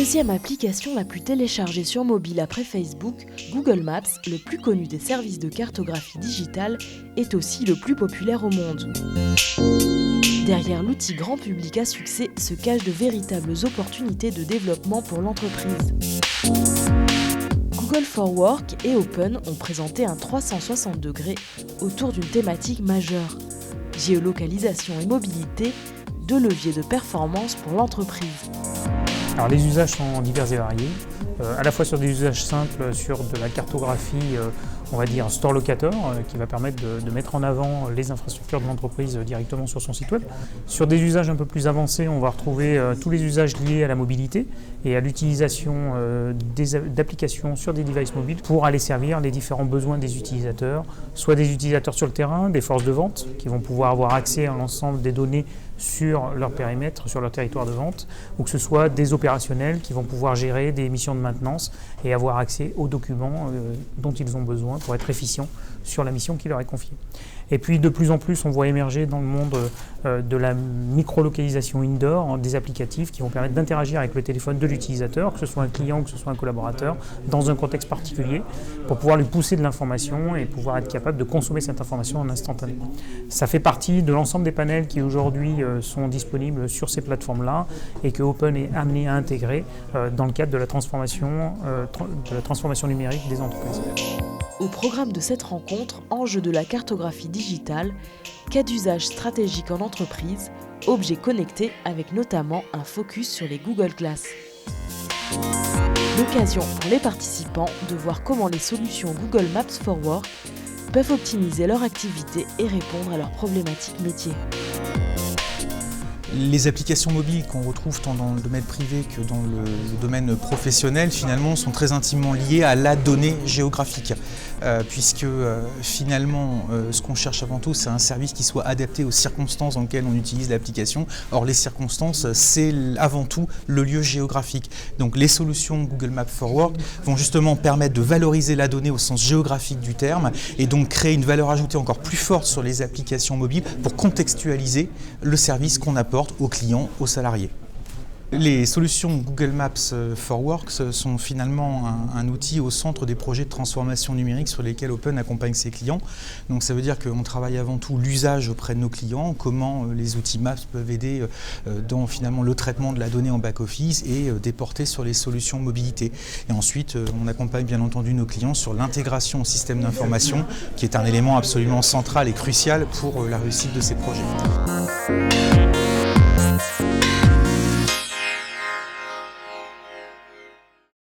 Deuxième application la plus téléchargée sur mobile après Facebook, Google Maps, le plus connu des services de cartographie digitale, est aussi le plus populaire au monde. Derrière l'outil grand public à succès se cachent de véritables opportunités de développement pour l'entreprise. Google for Work et Open ont présenté un 360 degrés autour d'une thématique majeure, géolocalisation et mobilité, deux leviers de performance pour l'entreprise. Alors les usages sont divers et variés, à la fois sur des usages simples, sur de la cartographie, on va dire store locator, qui va permettre de mettre en avant les infrastructures de l'entreprise directement sur son site web. Sur des usages un peu plus avancés, on va retrouver tous les usages liés à la mobilité et à l'utilisation d'applications sur des devices mobiles pour aller servir les différents besoins des utilisateurs, soit des utilisateurs sur le terrain, des forces de vente qui vont pouvoir avoir accès à l'ensemble des données sur leur périmètre, sur leur territoire de vente, ou que ce soit des opérationnels qui vont pouvoir gérer des missions de maintenance et avoir accès aux documents dont ils ont besoin pour être efficients sur la mission qui leur est confiée. Et puis de plus en plus, on voit émerger dans le monde de la micro-localisation indoor des applicatifs qui vont permettre d'interagir avec le téléphone de l'utilisateur, que ce soit un client ou que ce soit un collaborateur, dans un contexte particulier, pour pouvoir lui pousser de l'information et pouvoir être capable de consommer cette information en instantané. Ça fait partie de l'ensemble des panels qui aujourd'hui sont disponibles sur ces plateformes-là et que Open est amené à intégrer dans le cadre de la transformation numérique des entreprises. Au programme de cette rencontre, enjeux de la cartographie digitale, cas d'usage stratégique en entreprise, objets connectés avec notamment un focus sur les Google Glass. L'occasion pour les participants de voir comment les solutions Google Maps for Work peuvent optimiser leur activité et répondre à leurs problématiques métiers. Les applications mobiles qu'on retrouve tant dans le domaine privé que dans le domaine professionnel, finalement, sont très intimement liées à la donnée géographique. Puisque finalement, ce qu'on cherche avant tout, c'est un service qui soit adapté aux circonstances dans lesquelles on utilise l'application. Or, les circonstances, c'est avant tout le lieu géographique. Donc, les solutions Google Maps for Work vont justement permettre de valoriser la donnée au sens géographique du terme et donc créer une valeur ajoutée encore plus forte sur les applications mobiles pour contextualiser le service qu'on apporte aux clients, aux salariés. Les solutions Google Maps for Work sont finalement un outil au centre des projets de transformation numérique sur lesquels Open accompagne ses clients. Donc ça veut dire qu'on travaille avant tout l'usage auprès de nos clients, comment les outils Maps peuvent aider dans finalement le traitement de la donnée en back-office et déporter sur les solutions mobilité. Et ensuite, on accompagne bien entendu nos clients sur l'intégration au système d'information, qui est un élément absolument central et crucial pour la réussite de ces projets.